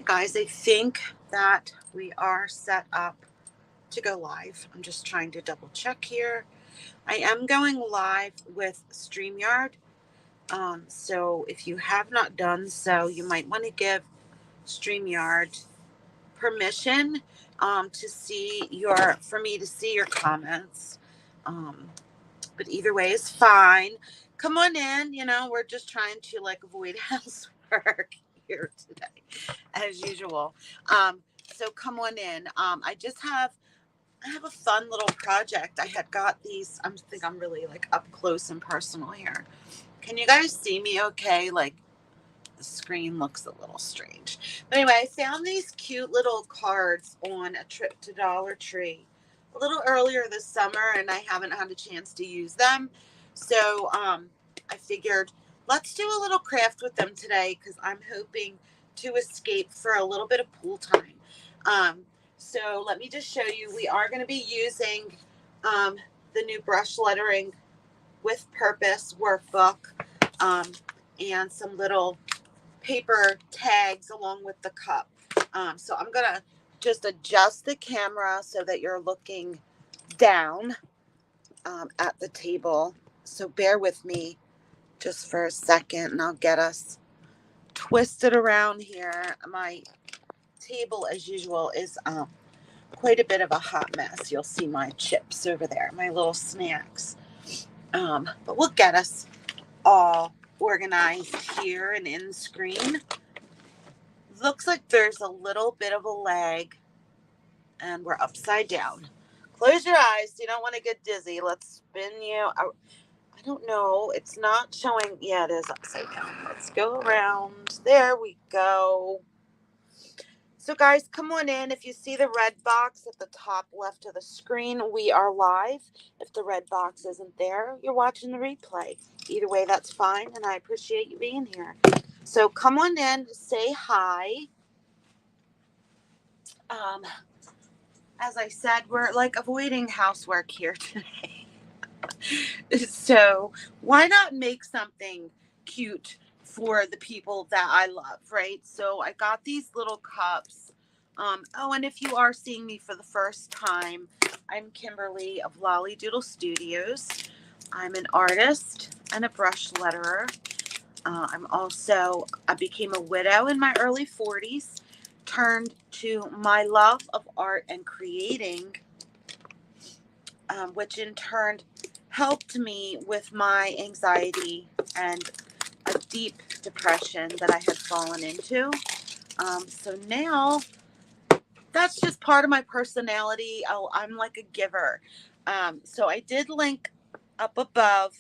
Guys, I think that we are set up to go live. I'm just trying to double check here. I am going live with StreamYard. So if you have not done so, you might want to give StreamYard permission for me to see your comments. Um, but either way is fine. Come on in. We're just trying to avoid housework here today, as usual. So come on in. I have a fun little project. I had got these. I think I'm really up close and personal here. Can you guys see me? Okay, the screen looks a little strange. But anyway, I found these cute little cards on a trip to Dollar Tree a little earlier this summer, and I haven't had a chance to use them. So I figured let's do a little craft with them today because I'm hoping to escape for a little bit of pool time. So let me just show you. We are going to be using the new brush lettering with purpose workbook and some little paper tags along with the cup. So I'm going to just adjust the camera so that you're looking down at the table. So bear with me just for a second and I'll get us twisted around here. My table, as usual, is quite a bit of a hot mess. You'll see my chips over there, my little snacks. But we'll get us all organized here and in the screen. Looks like there's a little bit of a lag and we're upside down. Close your eyes. You don't want to get dizzy. Let's spin you. I don't know. It's not showing. Yeah, it is upside down. Let's go around. There we go. So guys, come on in. If you see the red box at the top left of the screen, we are live. If the red box isn't there, you're watching the replay. Either way, that's fine, and I appreciate you being here. So come on in, say hi. As I said, we're avoiding housework here today. So why not make something cute for the people that I love, right? So I got these little cups. And if you are seeing me for the first time, I'm Kimberly of Lolly Doodle Studios. I'm an artist and a brush letterer. I became a widow in my early 40s, turned to my love of art and creating, which in turn helped me with my anxiety and a deep depression that I had fallen into. So now that's just part of my personality. I'm like a giver. So I did link up above.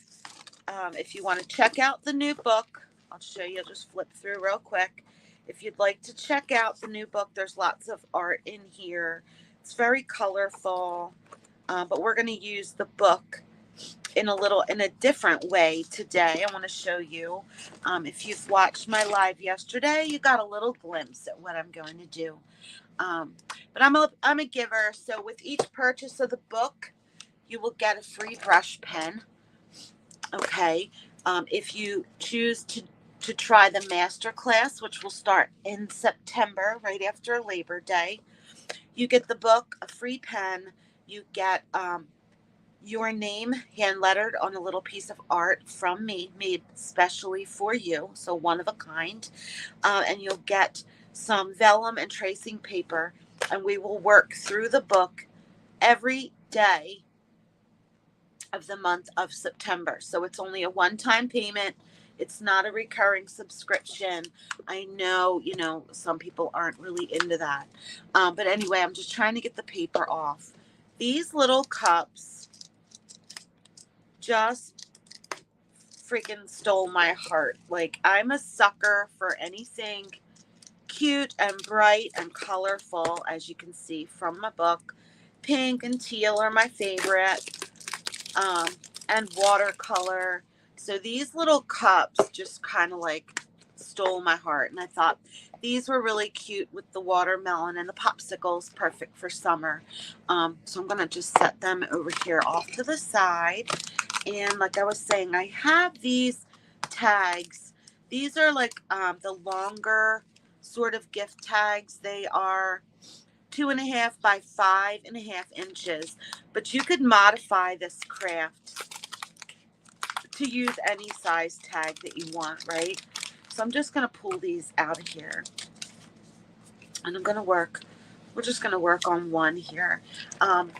If you want to check out the new book, I'll show you. I'll just flip through real quick. If you'd like to check out the new book, there's lots of art in here. It's very colorful, but we're going to use the book in a different way today. I want to show you. If you've watched my live yesterday, you got a little glimpse at what I'm going to do. But I'm a giver, so with each purchase of the book, you will get a free brush pen. Okay. If you choose to try the master class, which will start in September, right after Labor Day, you get the book, a free pen. You get your name hand lettered on a little piece of art from me, made specially for you, so one of a kind. And you'll get some vellum and tracing paper, and we will work through the book every day of the month of September. So it's only a one-time payment. It's not a recurring subscription. I know, some people aren't really into that. But anyway, I'm just trying to get the paper off. These little cups just freaking stole my heart. I'm a sucker for anything cute and bright and colorful, as you can see from my book. Pink and teal are my favorite. And watercolor. So these little cups just kind of stole my heart. And I thought these were really cute with the watermelon and the popsicles, perfect for summer. So I'm going to just set them over here off to the side. And like I was saying, I have these tags. These are the longer sort of gift tags. They are 2.5 by 5.5 inches, but you could modify this craft to use any size tag that you want, right? So I'm just going to pull these out of here, and we're just going to work on one here. And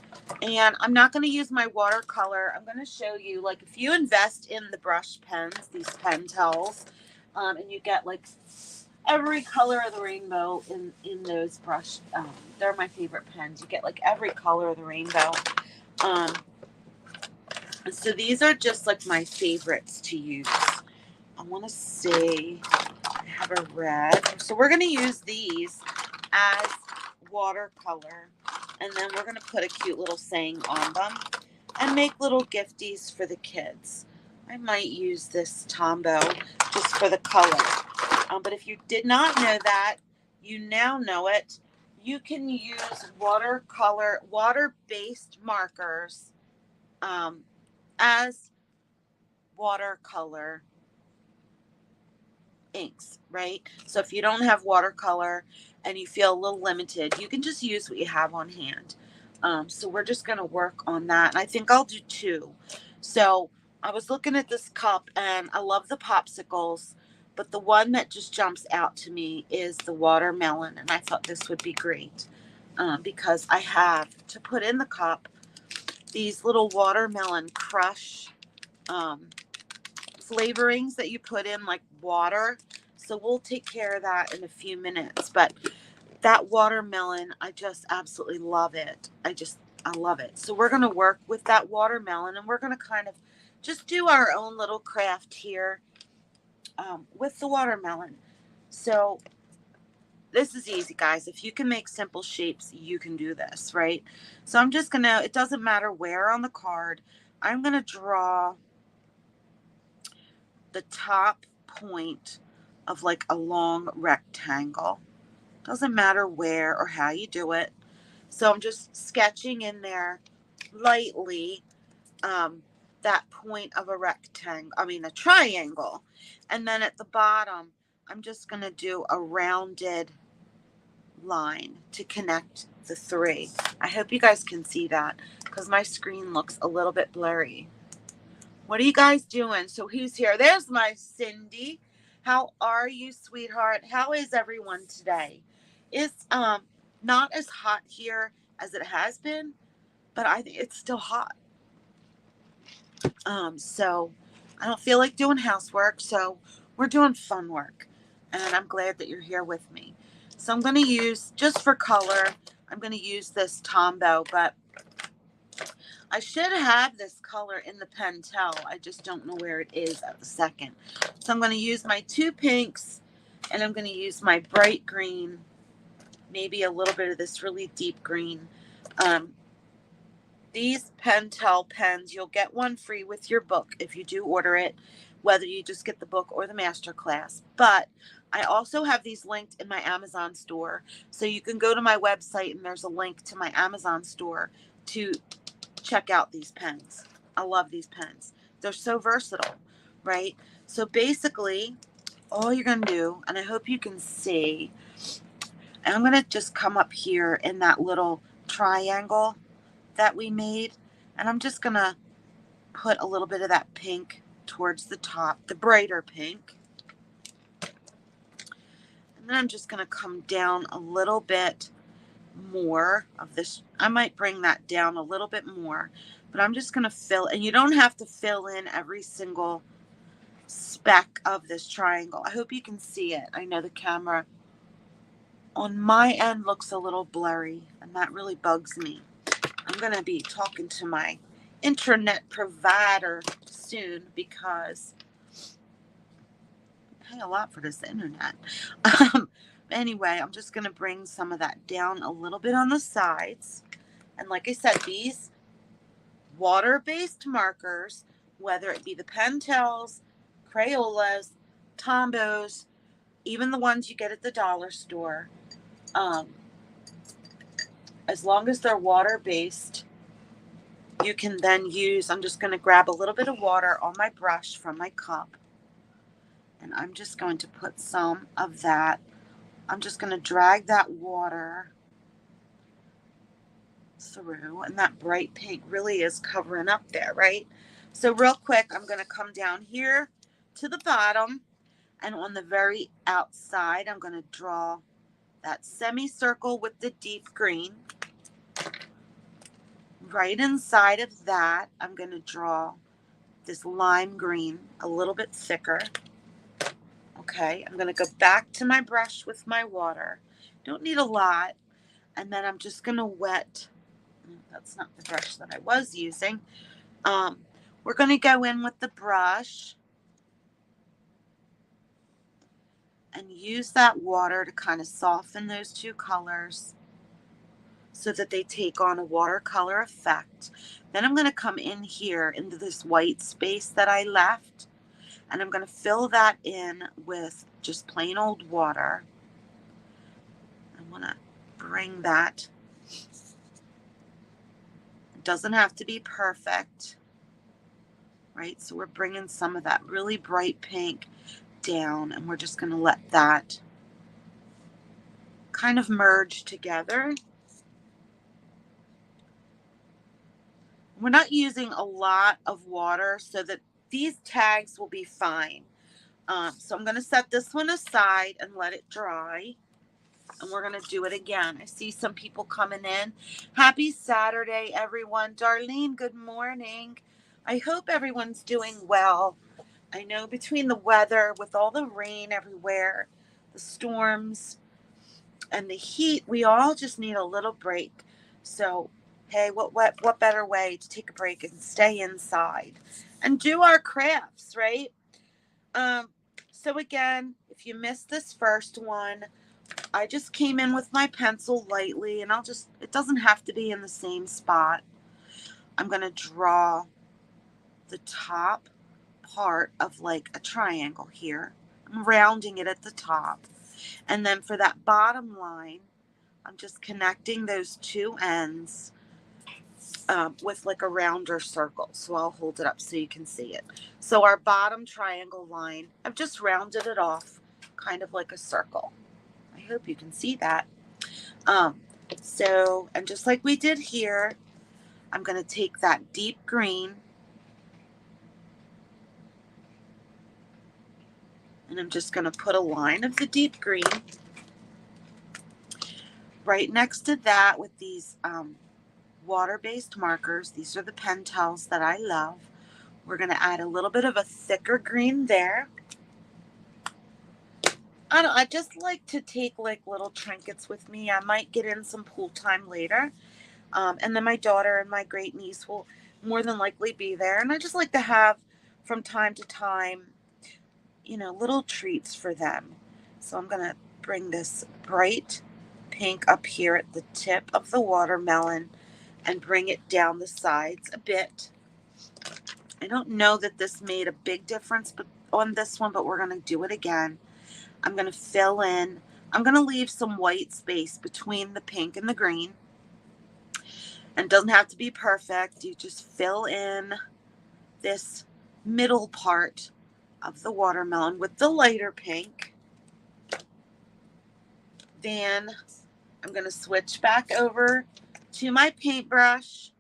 I'm not going to use my watercolor. I'm going to show you, like, if you invest in the brush pens, these Pentels, and you get like every color of the rainbow in those brush, they're my favorite pens. You get like every color of the rainbow. So these are just like my favorites to use. I want to see, I have a red. So we're going to use these as watercolor. And then we're going to put a cute little saying on them and make little gifties for the kids. I might use this Tombow just for the color. But if you did not know that, you now know it. You can use water-based markers as watercolor inks, right? So if you don't have watercolor and you feel a little limited, you can just use what you have on hand. So we're just going to work on that. And I think I'll do 2. So I was looking at this cup and I love the popsicles, but the one that just jumps out to me is the watermelon. And I thought this would be great because I have to put in the cup these little watermelon crush flavorings that you put in like water. So we'll take care of that in a few minutes. But that watermelon, I just absolutely love it. I love it. So we're going to work with that watermelon, and we're going to kind of just do our own little craft here with the watermelon. So this is easy, guys. If you can make simple shapes, you can do this, right? So I'm just going to, it doesn't matter where on the card, I'm going to draw the top point of like a long rectangle. Doesn't matter where or how you do it. So I'm just sketching in there lightly that point of a a triangle. And then at the bottom, I'm just going to do a rounded line to connect the 3. I hope you guys can see that because my screen looks a little bit blurry. What are you guys doing? So who's here? There's my Cindy. How are you, sweetheart? How is everyone today? It's not as hot here as it has been, but I think it's still hot. So I don't feel like doing housework, so we're doing fun work. And I'm glad that you're here with me. So I'm going to use, just for color, I'm going to use this Tombow, but I should have this color in the Pentel. I just don't know where it is at the second. So I'm going to use my 2 pinks, and I'm going to use my bright green, maybe a little bit of this really deep green. These Pentel pens, you'll get one free with your book if you do order it, whether you just get the book or the masterclass. But I also have these linked in my Amazon store. So you can go to my website and there's a link to my Amazon store to check out these pens. I love these pens. They're so versatile, right? So basically, all you're going to do, and I hope you can see, and I'm going to just come up here in that little triangle that we made, and I'm just going to put a little bit of that pink towards the top, the brighter pink. And then I'm just going to come down a little bit more of this. I might bring that down a little bit more, but I'm just going to fill, and you don't have to fill in every single speck of this triangle. I hope you can see it. I know the camera on my end looks a little blurry, and that really bugs me. I'm going to be talking to my internet provider soon because I pay a lot for this internet. Anyway, I'm just going to bring some of that down a little bit on the sides. And like I said, these water-based markers, whether it be the Pentels, Crayolas, Tombows, even the ones you get at the dollar store, as long as they're water-based, you can then use, I'm just going to grab a little bit of water on my brush from my cup, and I'm just going to put some of that I'm just going to drag that water through, and that bright pink really is covering up there, right? So real quick, I'm going to come down here to the bottom, and on the very outside, I'm going to draw that semicircle with the deep green. Right inside of that, I'm going to draw this lime green, a little bit thicker. Okay, I'm going to go back to my brush with my water. Don't need a lot. And then I'm just going to wet. That's not the brush that I was using. We're going to go in with the brush and use that water to kind of soften those two colors so that they take on a watercolor effect. Then I'm going to come in here into this white space that I left, and I'm going to fill that in with just plain old water. I want to bring that. It doesn't have to be perfect, right? So we're bringing some of that really bright pink down, and we're just going to let that kind of merge together. We're not using a lot of water so that these tags will be fine. So I'm going to set this one aside and let it dry. And we're going to do it again. I see some people coming in. Happy Saturday, everyone. Darlene, good morning. I hope everyone's doing well. I know between the weather, with all the rain everywhere, the storms, and the heat, we all just need a little break. So, hey, what better way to take a break and stay inside and do our crafts, right? So again, if you missed this first one, I just came in with my pencil lightly, and it doesn't have to be in the same spot. I'm going to draw the top part of like a triangle here. I'm rounding it at the top. And then for that bottom line, I'm just connecting those two ends with like a rounder circle. So I'll hold it up so you can see it. So our bottom triangle line, I've just rounded it off kind of like a circle. I hope you can see that. And just like we did here, I'm going to take that deep green and I'm just going to put a line of the deep green right next to that with these water-based markers. These are the Pentels that I love. We're going to add a little bit of a thicker green there. I just like to take like little trinkets with me. I might get in some pool time later. And then my daughter and my great niece will more than likely be there. And I just like to have from time to time, little treats for them. So I'm going to bring this bright pink up here at the tip of the watermelon and bring it down the sides a bit. I don't know that this made a big difference on this one, but we're going to do it again. I'm going to fill in. I'm going to leave some white space between the pink and the green. And it doesn't have to be perfect. You just fill in this middle part of the watermelon with the lighter pink. Then I'm going to switch back over to my paintbrush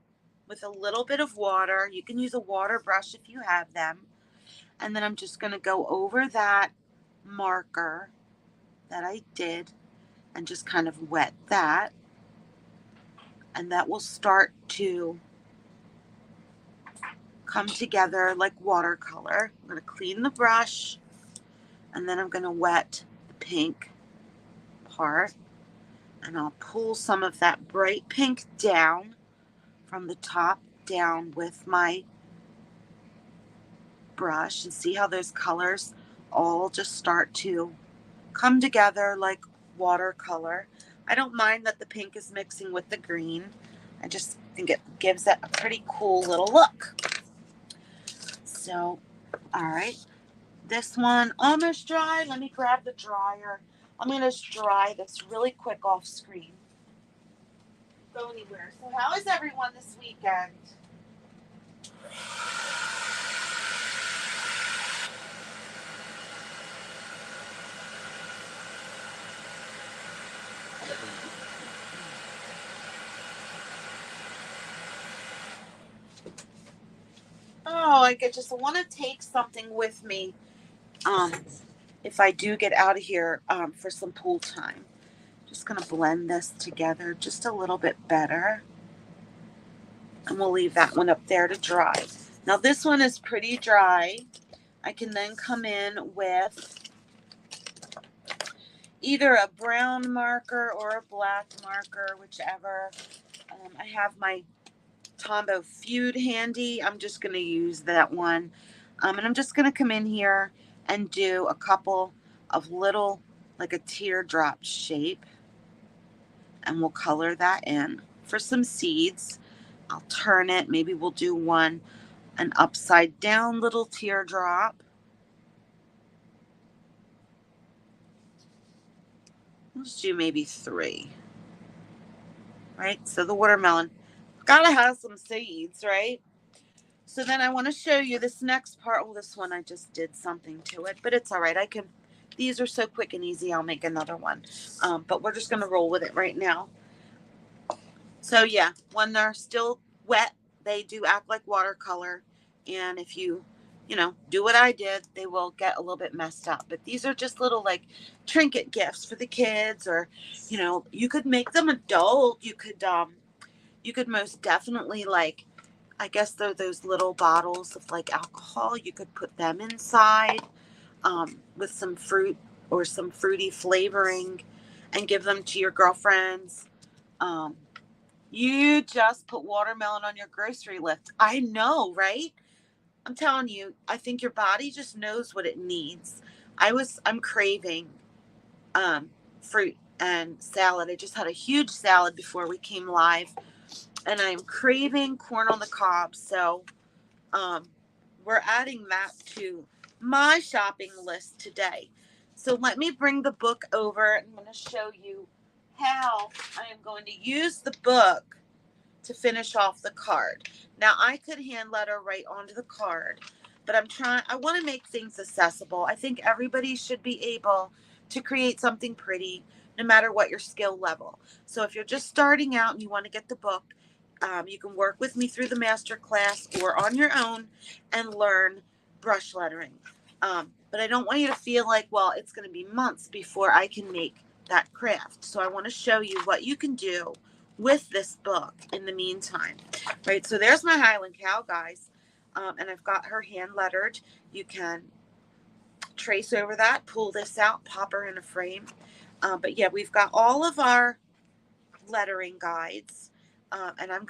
with a little bit of water. You can use a water brush if you have them. And then I'm just going to go over that marker that I did and just kind of wet that. And that will start to come together like watercolor. I'm going to clean the brush and then I'm going to wet the pink part. And I'll pull some of that bright pink down from the top down with my brush and see how those colors all just start to come together like watercolor. I don't mind that the pink is mixing with the green. I just think it gives it a pretty cool little look. So, all right. This one almost dry. Let me grab the dryer. I'm going to dry this really quick off screen. Go anywhere. So how is everyone this weekend? Oh, I just want to take something with me if I do get out of here for some pool time. Just going to blend this together just a little bit better. And we'll leave that one up there to dry. Now this one is pretty dry. I can then come in with either a brown marker or a black marker, whichever. I have my Tombow Feud handy. I'm just going to use that one. And I'm just going to come in here and do a couple of little, like a teardrop shape. And we'll color that in for some seeds. I'll turn it. Maybe we'll do one, an upside down little teardrop. Let's do maybe 3. Right? So the watermelon gotta have some seeds, right? So then I want to show you this next part. Well, this one I just did something to it, but it's all right. These are so quick and easy. I'll make another one. But we're just going to roll with it right now. So yeah, when they're still wet, they do act like watercolor. And if you do what I did, they will get a little bit messed up. But these are just little like trinket gifts for the kids, or, you could make them adult. You could most definitely, like, I guess they're those little bottles of like alcohol. You could put them inside with some fruit or some fruity flavoring and give them to your girlfriends. You just put watermelon on your grocery list. I know, right? I'm telling you, I think your body just knows what it needs. I'm craving fruit and salad. I just had a huge salad before we came live, and I'm craving corn on the cob. So we're adding that to my shopping list today. So let me bring the book over. I'm going to show you how I am going to use the book to finish off the card. Now I could hand letter right onto the card, but I want to make things accessible. I think everybody should be able to create something pretty, no matter what your skill level. So if you're just starting out and you want to get the book, you can work with me through the master class or on your own and learn brush lettering. But I don't want you to feel like, well, it's going to be months before I can make that craft. So I want to show you what you can do with this book in the meantime. Right, so there's my Highland cow, guys. And I've got her hand lettered. You can trace over that, pull this out, pop her in a frame. But yeah, we've got all of our lettering guides. And I'm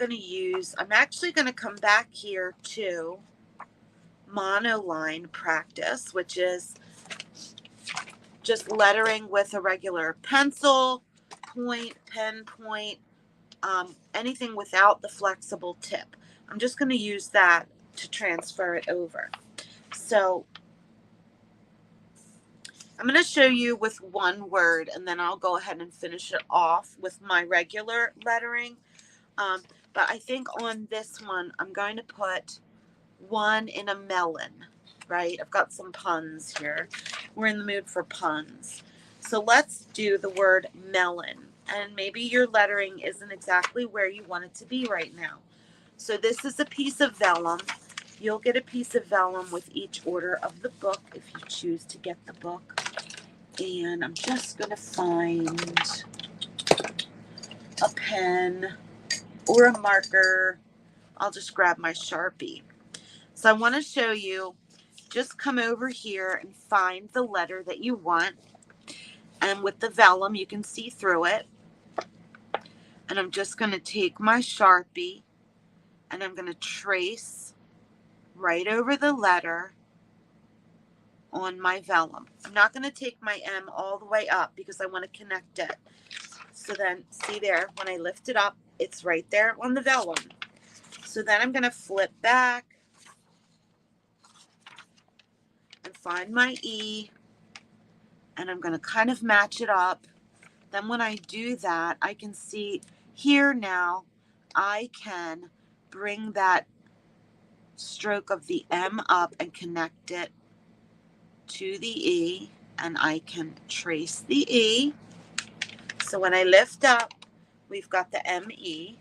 actually going to come back here to monoline practice, which is just lettering with a regular pencil, point, pen point, anything without the flexible tip. I'm just going to use that to transfer it over. So I'm going to show you with one word, and then I'll go ahead and finish it off with my regular lettering. But I think on this one, I'm going to put one in a melon, right? I've got some puns here. We're in the mood for puns. So let's do the word melon. And maybe your lettering isn't exactly where you want it to be right now. So this is a piece of vellum. You'll get a piece of vellum with each order of the book if you choose to get the book. And I'm just going to find a pen or a marker. I'll just grab my Sharpie. So I want to show you, just come over here and find the letter that you want. And with the vellum, you can see through it. And I'm just going to take my Sharpie and I'm going to trace right over the letter on my vellum. I'm not going to take my M all the way up because I want to connect it. So then, see there, when I lift it up, it's right there on the vellum. So then I'm going to flip back and find my E, and I'm going to kind of match it up. Then when I do that, I can see here now, I can bring that stroke of the M up and connect it to the E, and I can trace the E. So when I lift up, we've got the M-E.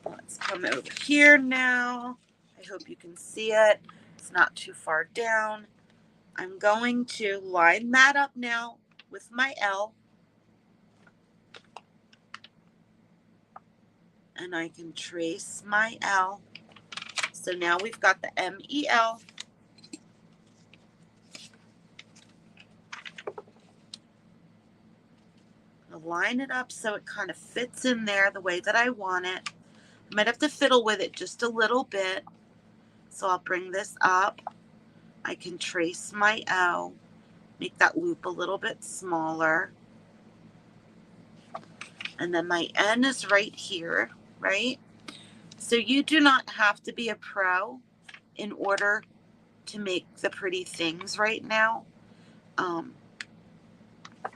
Let's come over here now. I hope you can see it. It's not too far down. I'm going to line that up now with my L. And I can trace my L. So now we've got the M-E-L. I'll line it up so it kind of fits in there the way that I want it. I might have to fiddle with it just a little bit. So I'll bring this up. I can trace my O, make that loop a little bit smaller. And then my N is right here, right? So you do not have to be a pro in order to make the pretty things right now.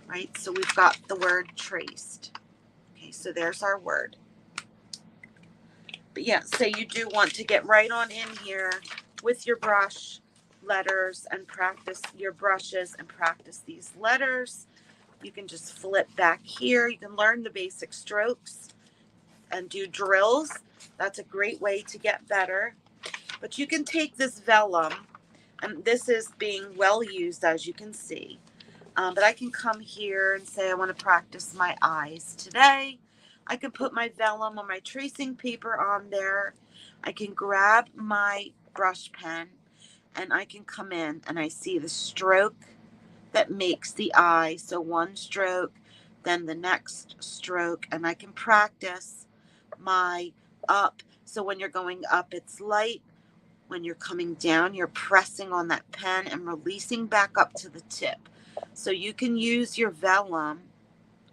Right, so we've got the word traced. Okay, so there's our word. But yeah, so you do want to get right on in here with your brush letters and practice your brushes and practice these letters. You can just flip back here. You can learn the basic strokes and do drills. That's a great way to get better. But you can take this vellum, and this is being well used, as you can see. But I can come here and say I want to practice my eyes today. I can put my vellum or my tracing paper on there. I can grab my brush pen and I can come in and I see the stroke that makes the eye. So one stroke, then the next stroke, and I can practice my up. So when you're going up, it's light. When you're coming down, you're pressing on that pen and releasing back up to the tip. So you can use your vellum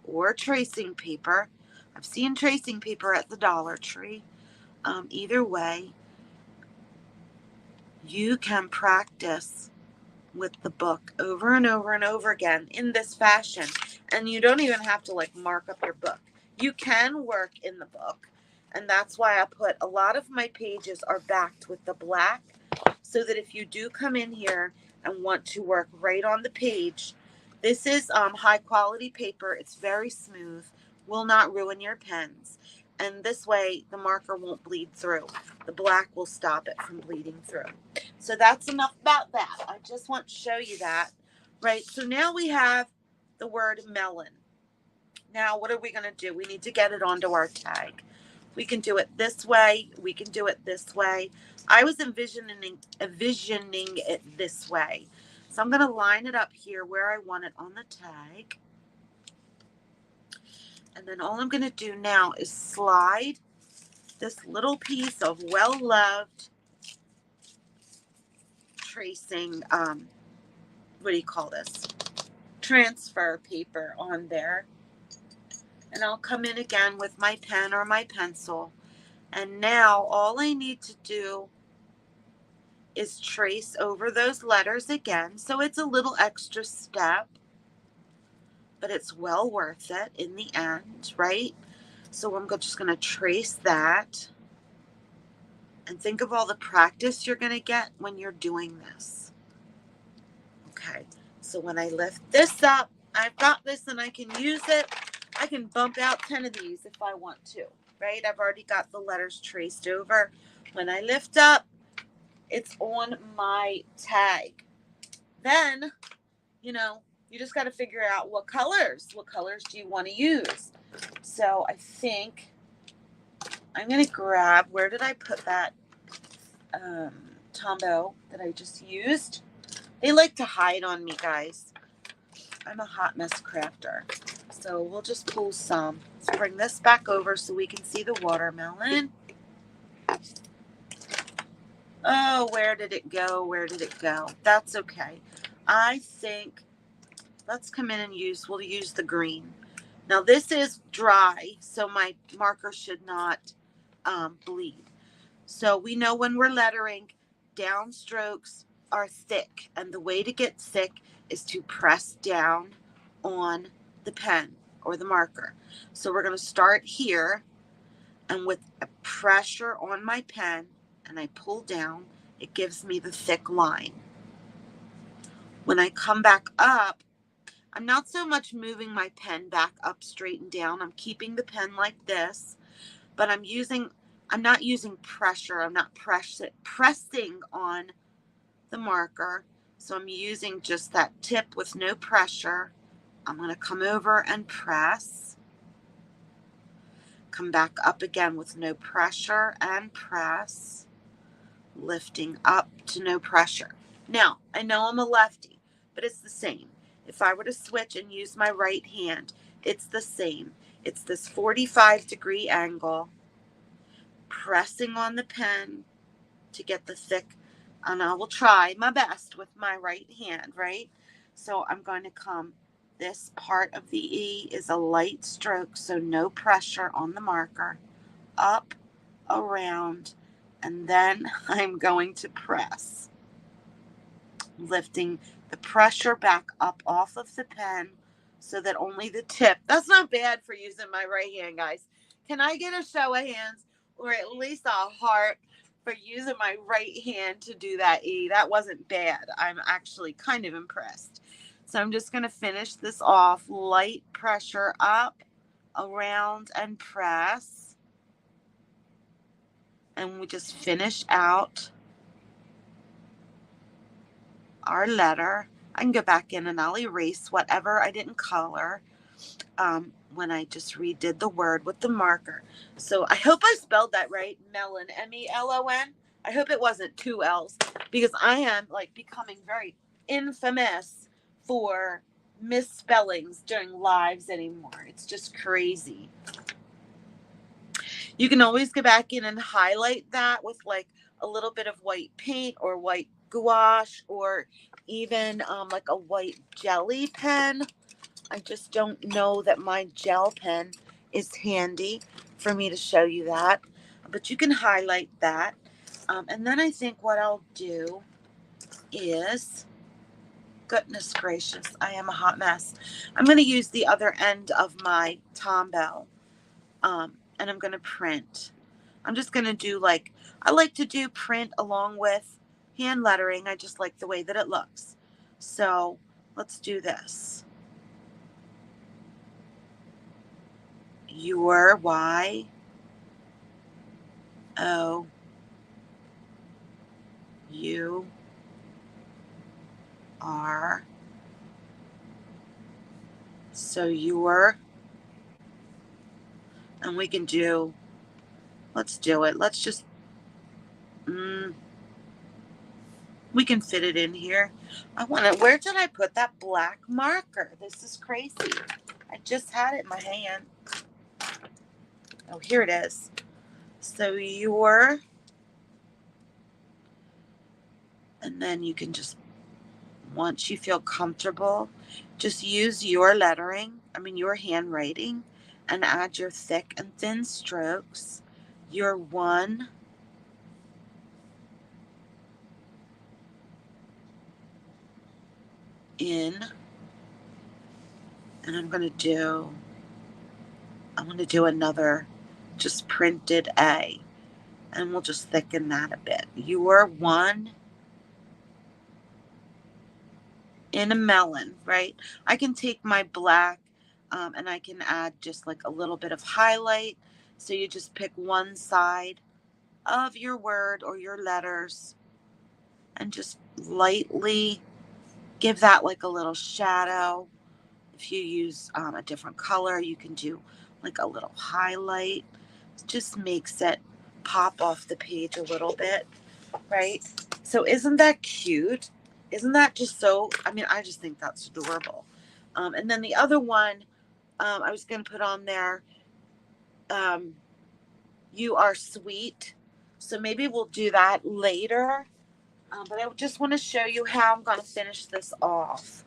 or tracing paper. I've seen tracing paper at the Dollar Tree. Either way, you can practice with the book over and over and over again in this fashion. And you don't even have to like mark up your book. You can work in the book. And that's why I put a lot of my pages are backed with the black, so that if you do come in here and want to work right on the page, this is high quality paper. It's very smooth, will not ruin your pens. And this way the marker won't bleed through. The black will stop it from bleeding through. So that's enough about that. I just want to show you that. Right, so now we have the word melon. Now what are we going to do? We need to get it onto our tag. We can do it this way. We can do it this way. I was envisioning it this way. So I'm going to line it up here where I want it on the tag. And then all I'm going to do now is slide this little piece of well-loved tracing, what do you call this? Transfer paper on there. And I'll come in again with my pen or my pencil. And now all I need to do is trace over those letters again. So it's a little extra step, but it's well worth it in the end, right? So I'm just going to trace that. And think of all the practice you're going to get when you're doing this. Okay, so when I lift this up, I've got this and I can use it. I can bump out 10 of these if I want to, right? I've already got the letters traced over. When I lift up, it's on my tag. Then, you just got to figure out what colors do you want to use. So I think I'm going to grab, where did I put that Tombow that I just used? They like to hide on me, guys. I'm a hot mess crafter. So we'll just pull some. Let's bring this back over so we can see the watermelon. Oh, where did it go? Where did it go? That's okay. I think let's come in and we'll use the green. Now this is dry, so my marker should not bleed. So we know when we're lettering, downstrokes are thick, and the way to get thick is to press down on the pen or the marker. So we're going to start here, and with a pressure on my pen, and I pull down, it gives me the thick line. When I come back up, I'm not so much moving my pen back up straight and down. I'm keeping the pen like this, but I'm using I'm not using pressure. I'm not pressing on the marker. So I'm using just that tip with no pressure. I'm going to come over and press. Come back up again with no pressure and press. Lifting up to no pressure. Now, I know I'm a lefty, but it's the same. If I were to switch and use my right hand, it's the same. It's this 45-degree angle, pressing on the pen to get the thick, and I will try my best with my right hand, right? So I'm going to come, this part of the E is a light stroke, so no pressure on the marker, up, around, and then I'm going to press, lifting the pressure back up off of the pen so that only the tip, that's not bad for using my right hand, guys. Can I get a show of hands or at least a heart for using my right hand to do that E? That wasn't bad. I'm actually kind of impressed. So I'm just going to finish this off. Light pressure up, around, and press. And we just finish out our letter. I can go back in and I'll erase whatever I didn't color when I just redid the word with the marker. So I hope I spelled that right. Melon, M-E-L-O-N. I hope it wasn't 2 L's, because I am like becoming very infamous for misspellings during lives anymore. It's just crazy. You can always go back in and highlight that with like a little bit of white paint or white gouache, or even like a white jelly pen. I just don't know that my gel pen is handy for me to show you that, but you can highlight that. And then I think what I'll do is, goodness gracious, I am a hot mess. I'm going to use the other end of my Tombow, and I'm going to print. I'm just going to do like, I like to do print along with hand lettering. I just like the way that it looks. So let's do this. Your, Y, O, U, R. So your, and we can do, let's do it. Let's just, we can fit it in here. I want to, where did I put that black marker? This is crazy. I just had it in my hand. Oh, here it is. So your, and then you can just, once you feel comfortable, just use your lettering, your handwriting, and add your thick and thin strokes. Your 1, in, and I'm going to do another just printed A, and we'll just thicken that a bit. Your 1 in a melon, right? I can take my black and I can add just like a little bit of highlight. So you just pick one side of your word or your letters and just lightly give that like a little shadow. If you use a different color, you can do like a little highlight. It just makes it pop off the page a little bit, right? So isn't that cute? Isn't that just so, I just think that's adorable. And then the other one, I was going to put on there, you are sweet. So maybe we'll do that later. But I just want to show you how I'm going to finish this off.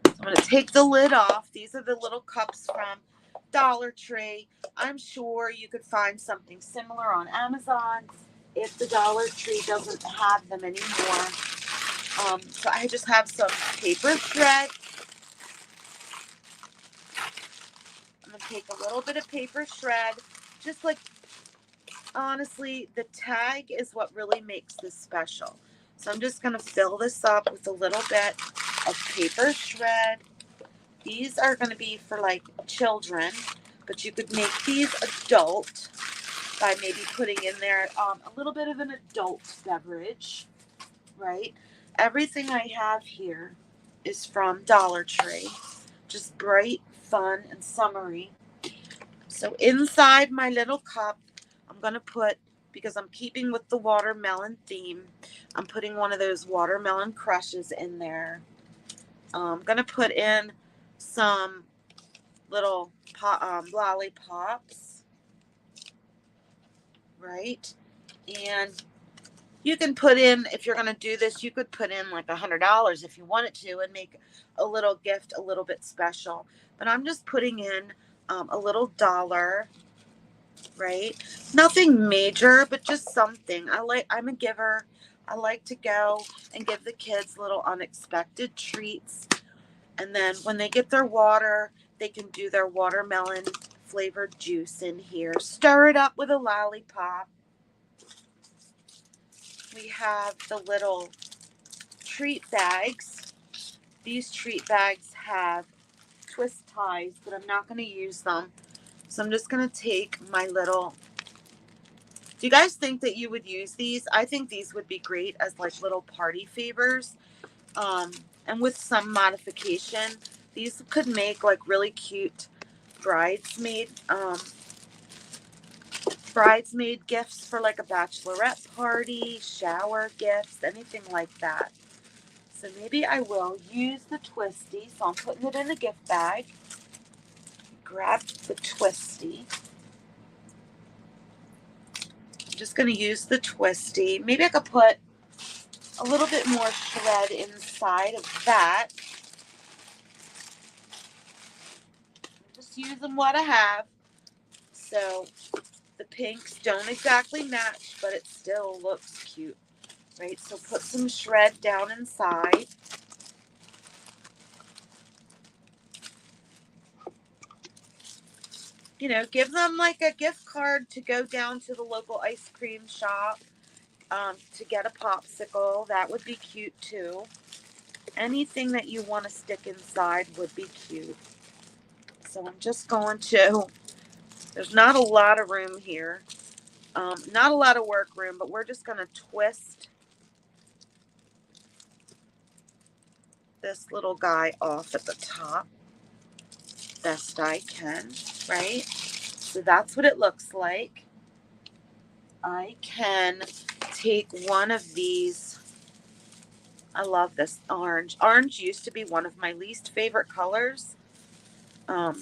I'm going to take the lid off. These are the little cups from Dollar Tree. I'm sure you could find something similar on Amazon if the Dollar Tree doesn't have them anymore. So I just have some paper thread. I'm going to take a little bit of paper shred. Just like, honestly, the tag is what really makes this special. So I'm just going to fill this up with a little bit of paper shred. These are going to be for like children, but you could make these adult by maybe putting in there a little bit of an adult beverage, right? Everything I have here is from Dollar Tree, just bright, fun, and summery. So inside my little cup, I'm going to put, because I'm keeping with the watermelon theme, I'm putting one of those watermelon crushes in there. I'm going to put in some little lollipops, right? And you can put in, if you're going to do this, you could put in like $100 if you wanted to and make a little gift a little bit special. But I'm just putting in a little dollar, right? Nothing major, but just something. I'm a giver. I like to go and give the kids little unexpected treats. And then when they get their water, they can do their watermelon flavored juice in here. Stir it up with a lollipop. We have the little treat bags. These treat bags have twist ties, but I'm not going to use them. So I'm just going to take my little... Do you guys think that you would use these? I think these would be great as like little party favors. And with some modification, these could make like really cute bridesmaid gifts for like a bachelorette party, shower gifts, anything like that. So maybe I will use the twisty. So I'm putting it in a gift bag. Grab the twisty. I'm just going to use the twisty. Maybe I could put a little bit more shred inside of that. I'm just using what I have. So the pinks don't exactly match, but it still looks cute, right? So put some shred down inside. You know, give them like a gift card to go down to the local ice cream shop to get a popsicle. That would be cute too. Anything that you want to stick inside would be cute. So I'm just going to, there's not a lot of room here. Not a lot of work room, but we're just going to twist this little guy off at the top best I can, right? So that's what it looks like. I can take one of these. I love this orange. Orange used to be one of my least favorite colors. I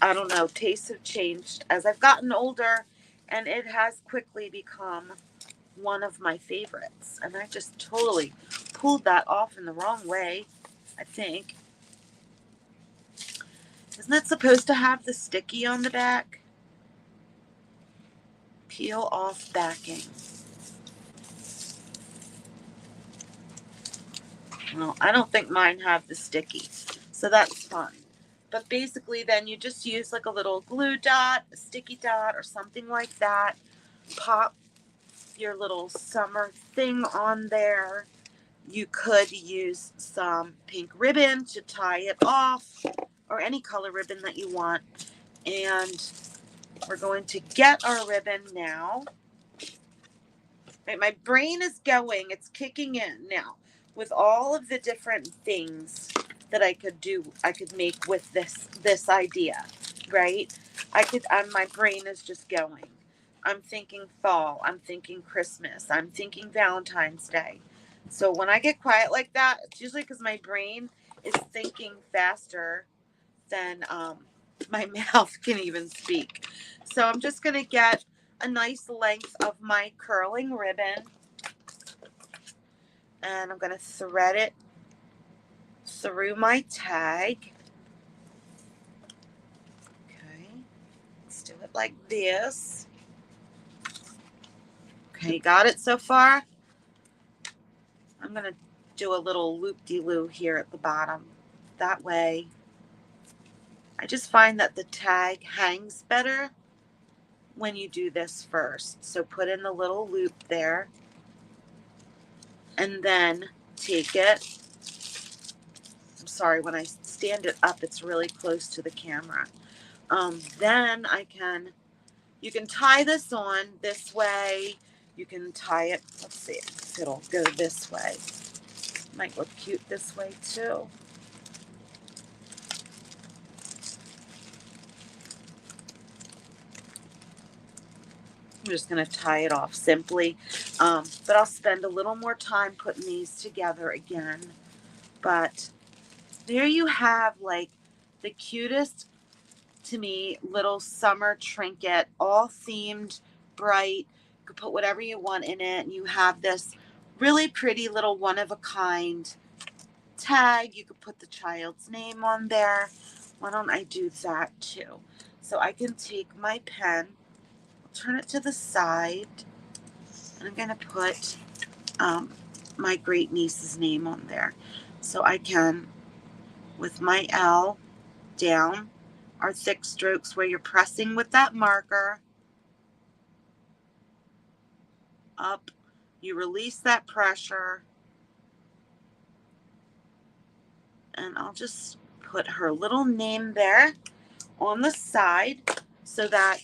don't know. Tastes have changed as I've gotten older, and it has quickly become one of my favorites. And I just totally pulled that off in the wrong way, I think. Isn't it supposed to have the sticky on the back? Peel off backing. Well, I don't think mine have the sticky, so that's fun. But basically then you just use like a little glue dot, a sticky dot, or something like that. Pop your little summer thing on there. You could use some pink ribbon to tie it off, or any color ribbon that you want. And we're going to get our ribbon now. Right, my brain is going, it's kicking in now with all of the different things that I could do, I could make with this idea, right? My brain is just going. I'm thinking fall, I'm thinking Christmas, I'm thinking Valentine's Day. So when I get quiet like that, it's usually because my brain is thinking faster than my mouth can even speak. So I'm just going to get a nice length of my curling ribbon, and I'm going to thread it through my tag. Okay, let's do it like this. Okay, got it so far? I'm going to do a little loop-de-loo here at the bottom. That way, I just find that the tag hangs better when you do this first. So put in the little loop there, and then take it. I'm sorry, when I stand it up, it's really close to the camera. Then you can tie this on this way. You can tie it, let's see if it'll go this way. Might look cute this way too. I'm just going to tie it off simply, but I'll spend a little more time putting these together again. But there you have like the cutest, to me, little summer trinket, all themed, bright. You could put whatever you want in it, and you have this really pretty little one-of-a-kind tag. You could put the child's name on there. Why don't I do that too? So I can take my pen, turn it to the side, and I'm going to put my great niece's name on there. So I can, with my L down, our thick strokes where you're pressing with that marker, up, you release that pressure, and I'll just put her little name there on the side so that,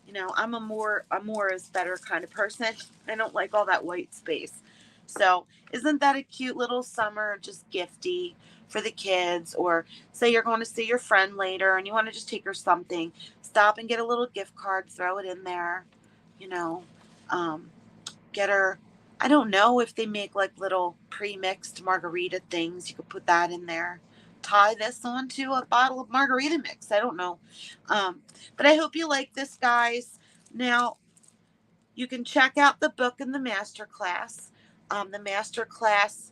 you know, I'm a more is better kind of person. I don't like all that white space. So isn't that a cute little summer just gifty for the kids? Or say you're going to see your friend later and you want to just take her something, stop and get a little gift card, throw it in there, you know, get her, I don't know if they make like little pre-mixed margarita things. You could put that in there. Tie this onto a bottle of margarita mix. I don't know. But I hope you like this, guys. Now, you can check out the book in the masterclass. The masterclass,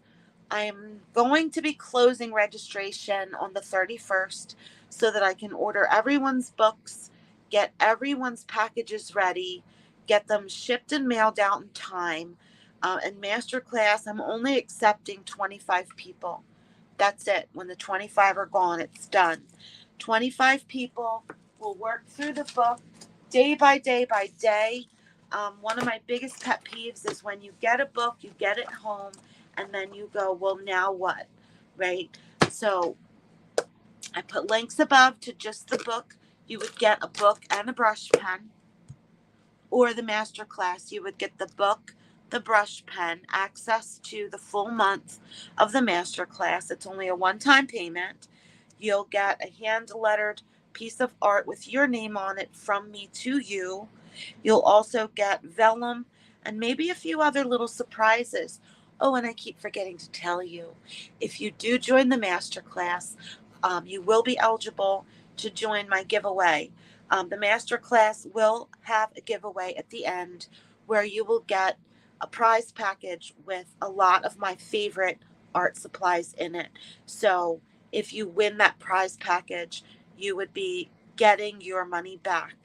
I'm going to be closing registration on the 31st so that I can order everyone's books, get everyone's packages ready, get them shipped and mailed out in time. And masterclass, I'm only accepting 25 people. That's it. When the 25 are gone, it's done. 25 people will work through the book day by day by day. One of my biggest pet peeves is when you get a book, you get it home, and then you go, well, now what? Right? So I put links above to just the book. You would get a book and a brush pen. Or the master class, you would get the book, the brush pen, access to the full month of the master class. It's only a one-time payment. You'll get a hand-lettered piece of art with your name on it from me to you. You'll also get vellum and maybe a few other little surprises. Oh, and I keep forgetting to tell you, if you do join the master class, you will be eligible to join my giveaway. The master class will have a giveaway at the end where you will get a prize package with a lot of my favorite art supplies in it. So if you win that prize package, you would be getting your money back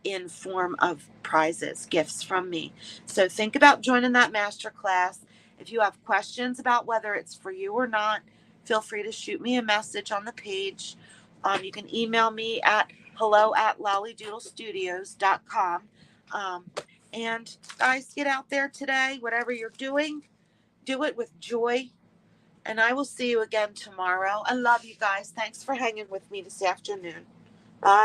in form of prizes, gifts from me. So think about joining that master class. If you have questions about whether it's for you or not, feel free to shoot me a message on the page. You can email me at hello@lollydoodlestudios.com. And guys, get out there today. Whatever you're doing, do it with joy. And I will see you again tomorrow. I love you guys. Thanks for hanging with me this afternoon.